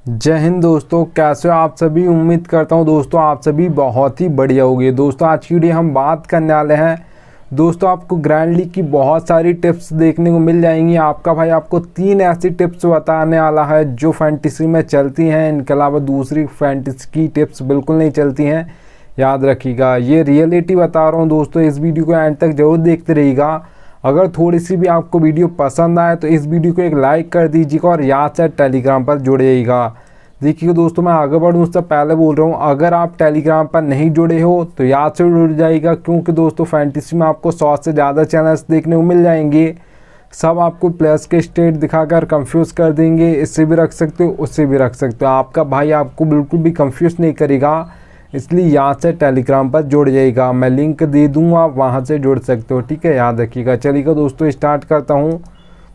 जय हिंद दोस्तों, कैसे हो आप सभी। उम्मीद करता हूं दोस्तों आप सभी बहुत ही बढ़िया होंगे। दोस्तों आज की वीडियो हम बात करने वाले हैं दोस्तों आपको ग्रैंड लीग की बहुत सारी टिप्स देखने को मिल जाएंगी। आपका भाई आपको 3 ऐसी टिप्स बताने वाला है जो फैंटेसी में चलती हैं, इनके अलावा दूसरी फैंटेसी की टिप्स बिल्कुल नहीं चलती हैं। याद रखिएगा, ये रियलिटी बता रहा हूँ दोस्तों। इस वीडियो को एंड तक जरूर देखते रहिएगा। अगर थोड़ी सी भी आपको वीडियो पसंद आए तो इस वीडियो को एक लाइक कर दीजिएगा और याद से टेलीग्राम पर जुड़िएगा। देखिए दोस्तों, मैं आगे बढ़ूँ उससे पहले बोल रहा हूँ, अगर आप टेलीग्राम पर नहीं जुड़े हो तो याद से जुड़ जाइएगा, क्योंकि दोस्तों फैंटेसी में आपको 100 से ज़्यादा चैनल्स देखने को मिल जाएंगे। सब आपको प्लेयर्स के स्टेट दिखाकर कंफ्यूज कर देंगे। इससे भी रख सकते हो, उससे भी रख सकते हो। आपका भाई आपको बिल्कुल भी कंफ्यूज नहीं करेगा, इसलिए याद से टेलीग्राम पर जुड़ जाइएगा। मैं लिंक दे दूँगा, आप वहाँ से जुड़ सकते हो। ठीक है, याद रखिएगा। चलिएगा दोस्तों स्टार्ट करता हूँ।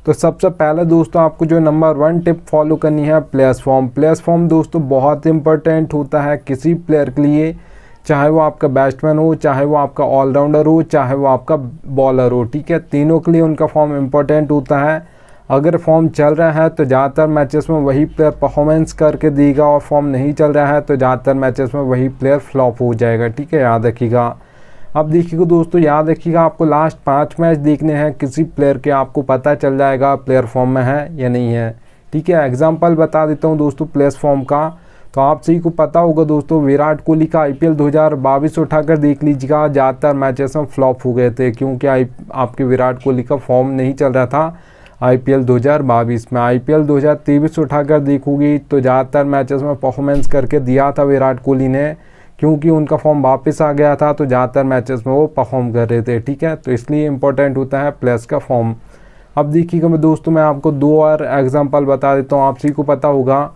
तो सबसे पहले दोस्तों आपको जो नंबर 1 टिप फॉलो करनी है, प्लेयर्स फॉर्म। प्लेयर्स फॉर्म दोस्तों बहुत इंपॉर्टेंट होता है किसी प्लेयर के लिए, चाहे वो आपका बैट्समैन हो, चाहे वो आपका ऑलराउंडर हो, चाहे वो आपका बॉलर हो। ठीक है, तीनों के लिए उनका फॉर्म इंपॉर्टेंट होता है। अगर फॉर्म चल रहा है तो ज़्यादातर मैचेस में वही प्लेयर परफॉर्मेंस करके देगा, और फॉर्म नहीं चल रहा है तो ज़्यादातर मैचेस में वही प्लेयर फ्लॉप हो जाएगा। ठीक है, याद रखिएगा। अब देखिएगा दोस्तों, याद रखिएगा, आपको लास्ट 5 मैच देखने हैं किसी प्लेयर के, आपको पता चल जाएगा प्लेयर फॉर्म में है या नहीं है। ठीक है, एग्जांपल बता देता हूं दोस्तों प्लेयर्स फॉर्म का। तो आप सभी को पता होगा दोस्तों, विराट कोहली का IPL 2022 उठाकर देख लीजिएगा। ज़्यादातर मैचेस में फ्लॉप हो गए थे क्योंकि आपके विराट कोहली का फॉर्म नहीं चल रहा था IPL 2022 में। IPL 2023 उठाकर देखोगी तो ज़्यादातर मैचेस में परफॉर्मेंस करके दिया था विराट कोहली ने, क्योंकि उनका फॉर्म वापस आ गया था तो ज़्यादातर मैचेस में वो परफॉर्म कर रहे थे। ठीक है, तो इसलिए इंपॉर्टेंट होता है प्लेयर्स का फॉर्म। अब देखिएगा मैं दोस्तों, मैं आपको 2 और एग्जांपल बता देता हूँ। आप सभी को पता होगा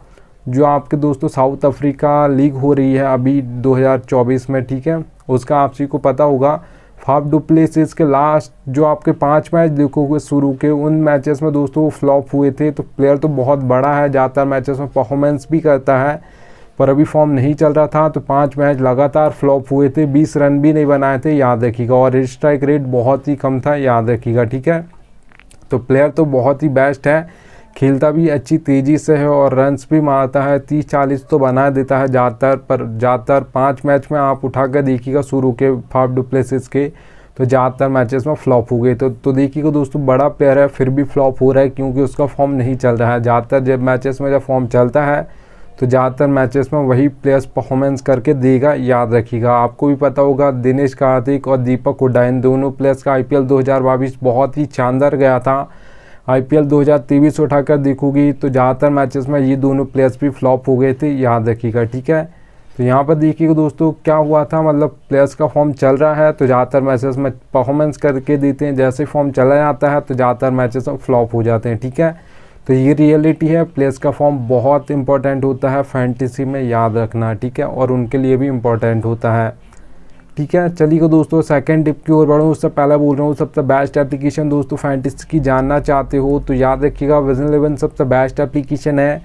जो आपके दोस्तों साउथ अफ्रीका लीग हो रही है अभी 2024 में। ठीक है, उसका आप सभी को पता होगा। फाफ डु प्लेसिस के लास्ट जो आपके 5 मैच देखोगे शुरू के, उन मैचेस में दोस्तों वो फ्लॉप हुए थे। तो प्लेयर तो बहुत बड़ा है, ज़्यादातर मैचेस में परफॉर्मेंस भी करता है, पर अभी फॉर्म नहीं चल रहा था तो 5 मैच लगातार फ्लॉप हुए थे, 20 रन भी नहीं बनाए थे। याद रखिएगा, और स्ट्राइक रेट बहुत ही कम था। याद रखिएगा, ठीक है। तो प्लेयर तो बहुत ही बेस्ट है, खेलता भी अच्छी तेज़ी से है और रन्स भी मारता है, 30-40 तो बना देता है ज़्यादातर। पर ज़्यादातर 5 मैच में आप उठाकर देखिएगा शुरू के फाफ डु प्लेसिस के, तो ज़्यादातर मैचेस में फ्लॉप हो गए। तो देखिएगा दोस्तों, बड़ा प्लेयर है फिर भी फ्लॉप हो रहा है क्योंकि उसका फॉर्म नहीं चल रहा है। ज़्यादातर जब मैचेस में जब फॉर्म चलता है तो ज़्यादातर मैचेस में वही प्लेयर्स परफॉर्मेंस करके देगा। याद रखिएगा, आपको भी पता होगा दिनेश कार्तिक और दीपक हुड्डा, इन दोनों प्लेयर्स का IPL 2022 बहुत ही शानदार गया था। IPL 2023 उठाकर देखोगी तो ज़्यादातर मैचेस में ये दोनों प्लेयर्स भी फ्लॉप हो गए थे। याद रखिएगा, ठीक है। तो यहाँ पर देखिएगा दोस्तों क्या हुआ था, मतलब प्लेयर्स का फॉर्म चल रहा है तो ज़्यादातर मैचेस में परफॉर्मेंस करके देते हैं, जैसे फॉर्म चला जाता है तो ज़्यादातर मैचेस में फ्लॉप हो जाते हैं। ठीक है, तो ये रियलिटी है। प्लेयर्स का फॉर्म बहुत इंपॉर्टेंट होता है फैंटेसी में, याद रखना। ठीक है, और उनके लिए भी इम्पोर्टेंट होता है। ठीक है, चलिए दोस्तों सेकंड टिप की ओर बढ़ूँ उससे पहले बोल रहा हूँ, सबसे बेस्ट एप्लीकेशन दोस्तों फैंटेसी की जानना चाहते हो तो याद रखिएगा, विजन 11 सबसे बेस्ट एप्लीकेशन है।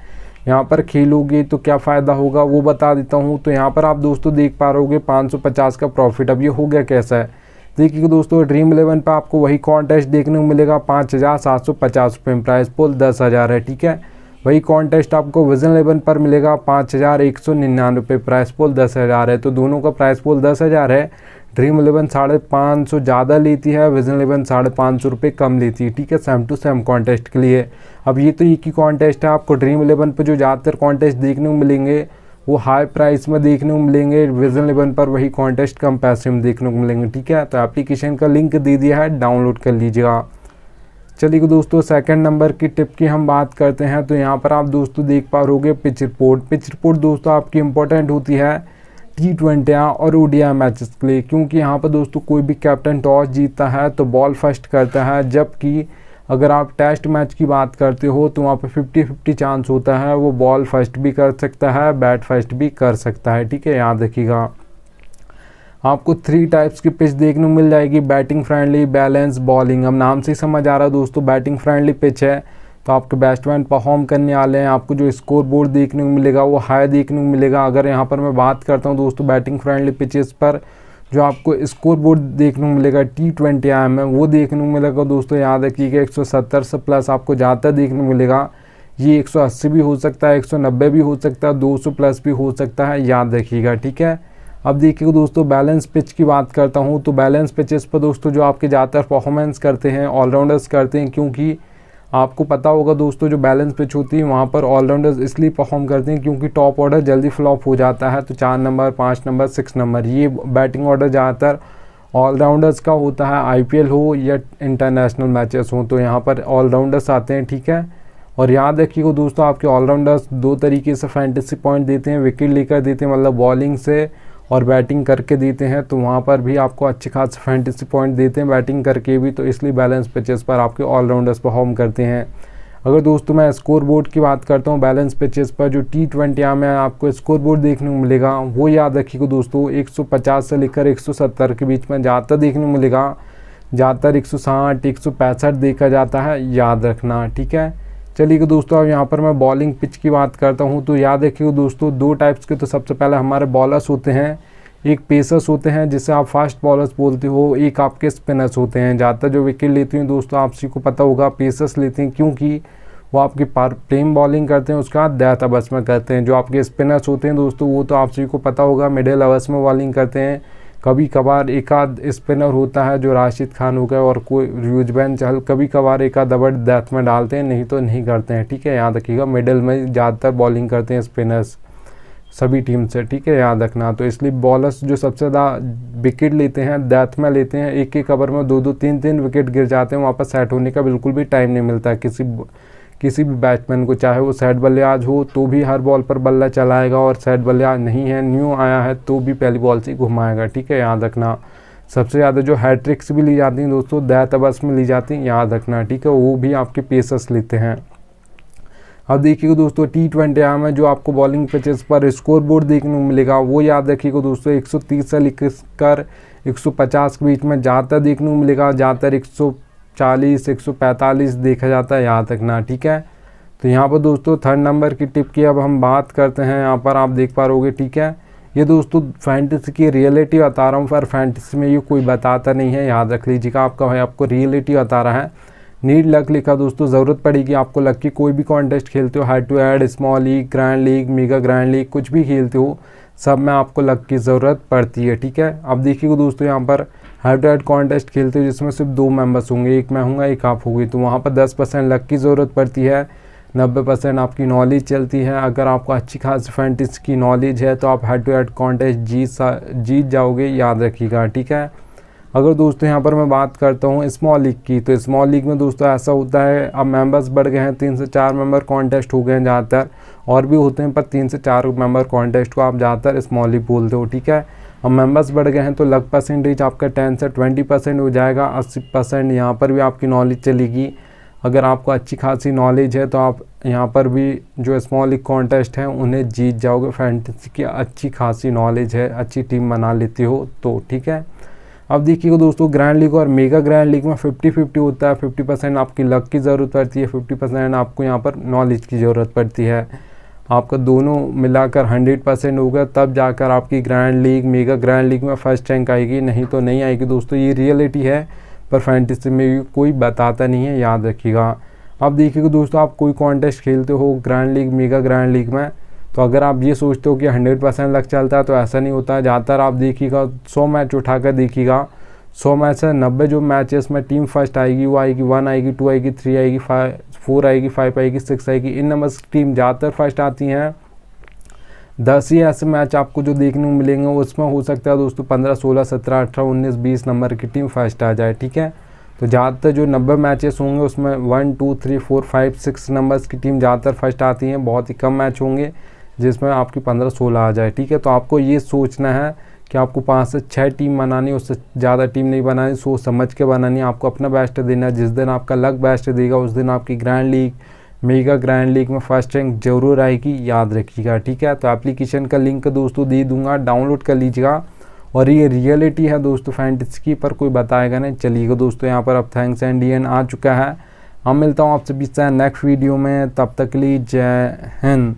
यहाँ पर खेलोगे तो क्या फ़ायदा होगा वो बता देता हूँ। तो यहाँ पर आप दोस्तों देख पा रहोगे 550 का प्रॉफिट। अब ये हो गया कैसा है, देखिए दोस्तों, ड्रीम 11 पर आपको वही कॉन्टेस्ट देखने को मिलेगा 5750 रुपये, प्राइस पोल 10,000 है। ठीक है, वही कॉन्टेस्ट आपको विजन 11 पर मिलेगा 5199 रुपये, प्राइस पोल 10,000 है। तो दोनों का प्राइस पोल 10,000 है। ड्रीम 11 550 ज़्यादा लेती है, विजन 11 550 रुपये कम लेती है। ठीक है, सेम टू सेम कॉन्टेस्ट के लिए। अब ये तो एक ही कॉन्टेस्ट है, आपको ड्रीम 11 पर जो ज़्यादातर कॉन्टेस्ट देखने को मिलेंगे वो हाई प्राइस में देखने को मिलेंगे, विजन 11 पर वही कॉन्टेस्ट कम पैसे में देखने को मिलेंगे। ठीक है, तो एप्लीकेशन का लिंक दे दिया है, डाउनलोड कर लीजिएगा। चलिए दोस्तों सेकंड नंबर की टिप की हम बात करते हैं। तो यहाँ पर आप दोस्तों देख पा रहोगे पिच रिपोर्ट। पिच रिपोर्ट दोस्तों आपकी इंपॉर्टेंट होती है T20 और ODI मैचेस के लिए, क्योंकि यहाँ पर दोस्तों कोई भी कैप्टन टॉस जीतता है तो बॉल फर्स्ट करता है, जबकि अगर आप टेस्ट मैच की बात करते हो तो वहाँ पे 50-50 चांस होता है, वो बॉल फर्स्ट भी कर सकता है, बैट फर्स्ट भी कर सकता है। ठीक है, याद रखिएगा। आपको 3 टाइप्स की पिच देखने को मिल जाएगी, बैटिंग फ्रेंडली, बैलेंस, बॉलिंग। अब नाम से समझ आ रहा है दोस्तों, बैटिंग फ्रेंडली पिच है तो आपके बैट्समैन परफॉर्म करने वाले हैं। आपको जो स्कोर बोर्ड देखने को मिलेगा वो हाई देखने को मिलेगा। अगर यहाँ पर मैं बात करता हूँ दोस्तों बैटिंग फ्रेंडली पिचेस पर, जो आपको स्कोर बोर्ड देखने को मिलेगा T20 में, वो देखने को मिलेगा दोस्तों। याद रखिएगा 170 से प्लस आपको ज़्यादातर देखने को मिलेगा। ये 180 भी हो सकता है, 190 भी हो सकता है, 200 प्लस भी हो सकता है, याद रखिएगा, ठीक है। अब देखिए दोस्तों बैलेंस पिच की बात करता हूँ, तो बैलेंस पिचेस पर दोस्तों जो आपके ज़्यादातर परफॉर्मेंस करते हैं ऑलराउंडर्स करते हैं, क्योंकि आपको पता होगा दोस्तों जो बैलेंस पिच होती है वहाँ पर ऑलराउंडर्स इसलिए परफॉर्म करते हैं क्योंकि टॉप ऑर्डर जल्दी फ्लॉप हो जाता है। तो 4 नंबर, 5 नंबर, 6 नंबर ये बैटिंग ऑर्डर ज़्यादातर ऑलराउंडर्स का होता है, IPL हो या इंटरनेशनल मैचेस हो, तो यहाँ पर ऑलराउंडर्स आते हैं, ठीक है। और याद रखिएगा दोस्तों आपके ऑलराउंडर्स 2 तरीके से फैंटेसी पॉइंट देते हैं, विकेट लेकर देते हैं, मतलब बॉलिंग से और बैटिंग करके देते हैं, तो वहाँ पर भी आपको अच्छे खास फैंटेसी पॉइंट देते हैं बैटिंग करके भी, तो इसलिए बैलेंस पिचेस पर आपके ऑलराउंडर्स परफॉर्म करते हैं। अगर दोस्तों मैं स्कोर बोर्ड की बात करता हूँ बैलेंस पिचेस पर, जो T20 में आपको स्कोर बोर्ड देखने को मिलेगा वो याद रखिएगा दोस्तों 150 से लेकर 170 के बीच में ज़्यादातर देखने को मिलेगा, ज़्यादातर 160, 165 देखा जाता है, याद रखना, ठीक है। चलिए दोस्तों अब यहाँ पर मैं बॉलिंग पिच की बात करता हूँ, तो याद रखिएगा दोस्तों 2 टाइप्स के, तो सबसे पहले हमारे बॉलर्स होते हैं, एक पेसर्स होते हैं जिसे आप फास्ट बॉलर्स बोलते हो, एक आपके स्पिनर्स होते हैं। ज़्यादातर जो विकेट लेते हैं दोस्तों आप सभी को पता होगा पेसर्स लेते हैं, क्योंकि वो आपकी प्लेन बॉलिंग करते हैं, उसका डेथ अवर्स में करते हैं। जो आपके स्पिनर्स होते हैं दोस्तों वो तो आप सभी को पता होगा मिडिल अवर्स में बॉलिंग करते हैं। कभी कभार एक आध स्पिनर होता है जो राशिद खान हो गए और कोई युजवेंद्र चहल, कभी कभार एक आध दबड़ डेथ में डालते हैं, नहीं तो नहीं करते हैं, ठीक है। याद रखिएगा मिडिल में ज़्यादातर बॉलिंग करते हैं स्पिनर्स सभी टीम से, ठीक है, याद रखना। तो इसलिए बॉलर्स जो सबसे ज़्यादा विकेट लेते हैं डेथ में लेते हैं, एक एक ओवर में 2-2, 3-3 विकेट गिर जाते हैं, वापस सेट होने का बिल्कुल भी टाइम नहीं मिलता किसी भी बैट्समैन को, चाहे वो सेट बल्लेबाज हो तो भी हर बॉल पर बल्ला चलाएगा, और सेट बल्लेबाज नहीं है, न्यू आया है तो भी पहली बॉल से घुमाएगा, ठीक है, याद रखना। सबसे ज़्यादा जो हैट्रिक्स भी ली जाती हैं दोस्तों डेथ ओवर्स में ली जाती हैं, याद रखना, ठीक है, वो भी आपके पेसर्स लेते हैं। अब देखिएगा दोस्तों T20 में जो आपको बॉलिंग पिचेस पर स्कोर बोर्ड देखने को मिलेगा वो याद रखिएगा दोस्तों 130 से लेकर 150 के बीच में ज़्यादातर देखने को मिलेगा, ज़्यादातर 140, 145 देखा जाता है, याद रखना, ठीक है। तो यहाँ पर दोस्तों 3rd नंबर की टिप की अब हम बात करते हैं, यहाँ पर आप देख पा रहोगे, ठीक है। ये दोस्तों फैंटेसी की रियलिटी बता रहा हूँ, पर फैंटेसी में ये कोई बताता नहीं है, याद रख लीजिएगा, आपका भाई आपको रियलिटी बता रहा है। नीड लक लिखा दोस्तों, ज़रूरत पड़ेगी आपको लक की, कोई भी कॉन्टेस्ट खेलते हो, head to head, small league, grand league, mega grand league, कुछ भी खेलते हो सब में आपको लक की ज़रूरत पड़ती है, ठीक है। अब देखिएगा दोस्तों यहाँ पर हेड टू हेड कॉन्टेस्ट खेलते हो जिसमें सिर्फ 2 मेंबर्स होंगे, एक मैं हूँगा एक आप होगी, तो वहाँ पर 10% लक की ज़रूरत पड़ती है, 90% आपकी नॉलेज चलती है। अगर आपको अच्छी खासी फैंटेसी की नॉलेज है तो आप हेड टू हेड कॉन्टेस्ट जीत जाओगे, याद रखिएगा, ठीक है। अगर दोस्तों यहाँ पर मैं बात करता हूँ स्मॉल लीग की, तो स्मॉल लीग में दोस्तों ऐसा होता है अब मेंबर्स बढ़ गए हैं, 3 से 4 मेंबर कॉन्टेस्ट हो गए हैं ज़्यादातर, और भी होते हैं पर 3 से 4 मेंबर कॉन्टेस्ट को आप ज़्यादातर स्मॉल लीग बोलते हो, ठीक है। अब मेंबर्स बढ़ गए हैं तो लक परसेंटेज आपका 10 से 20% हो जाएगा, 80% यहाँ पर भी आपकी नॉलेज चलेगी। अगर आपको अच्छी खासी नॉलेज है तो आप यहाँ पर भी जो स्मॉल लीग कॉन्टेस्ट हैं उन्हें जीत जाओगे, फैंटेसी की अच्छी खासी नॉलेज है, अच्छी टीम बना लेती हो तो, ठीक है। अब देखिएगा दोस्तों ग्रैंड लीग और मेगा ग्रैंड लीग में 50-50 होता है, 50% आपकी लक की ज़रूरत पड़ती है, 50% आपको यहाँ पर नॉलेज की ज़रूरत पड़ती है। आपका दोनों मिलाकर 100% होगा तब जाकर आपकी grand league, mega grand league में फर्स्ट रैंक आएगी, नहीं तो नहीं आएगी दोस्तों, ये रियलिटी है, पर फैंटेसी में कोई बताता नहीं है, याद रखिएगा। अब देखिएगा दोस्तों आप कोई कॉन्टेस्ट खेलते हो grand league, mega grand league में, तो अगर आप ये सोचते हो कि 100% लक चलता है तो ऐसा नहीं होता है। ज़्यादातर आप देखिएगा 100 मैच उठाकर देखिएगा, 100 मैच से 90 जो मैचेस में टीम फर्स्ट आएगी वो आएगी, 1 आएगी, 2 आएगी, 3 आएगी, 4 आएगी, 5 आएगी, 6 आएगी, इन नंबर्स की टीम ज़्यादातर फर्स्ट आती हैं। 10 ही ऐसे मैच आपको जो देखने को मिलेंगे उसमें हो सकता है दोस्तों 15, 16, 17, 18, 19, 20 नंबर की टीम फर्स्ट आ जाए, ठीक है। तो ज़्यादातर जो 90 मैचेस होंगे उसमें 1, 2, 3, 4, 5, 6 नंबर्स की टीम ज़्यादातर फर्स्ट आती हैं, बहुत ही कम मैच होंगे जिसमें आपकी 15, 16 आ जाए, ठीक है। तो आपको ये सोचना है कि आपको 5 से 6 टीम बनानी, उससे ज़्यादा टीम नहीं बनानी, सोच समझ के बनानी, आपको अपना बेस्ट देना है। जिस दिन आपका लक बेस्ट देगा उस दिन आपकी grand league, mega grand league में फर्स्ट रैंक जरूर आएगी, याद रखिएगा, ठीक है। तो एप्लीकेशन का लिंक दोस्तों दे दूंगा, डाउनलोड कर लीजिएगा, और ये रियलिटी है दोस्तों फैंटेसी की, पर कोई बताएगा नहीं। चलिएगा दोस्तों यहाँ पर अब थैंक्स एंड एंड आ चुका है, हम मिलता हूँ आपसे नेक्स्ट वीडियो में, तब तक के लिए जय हिंद।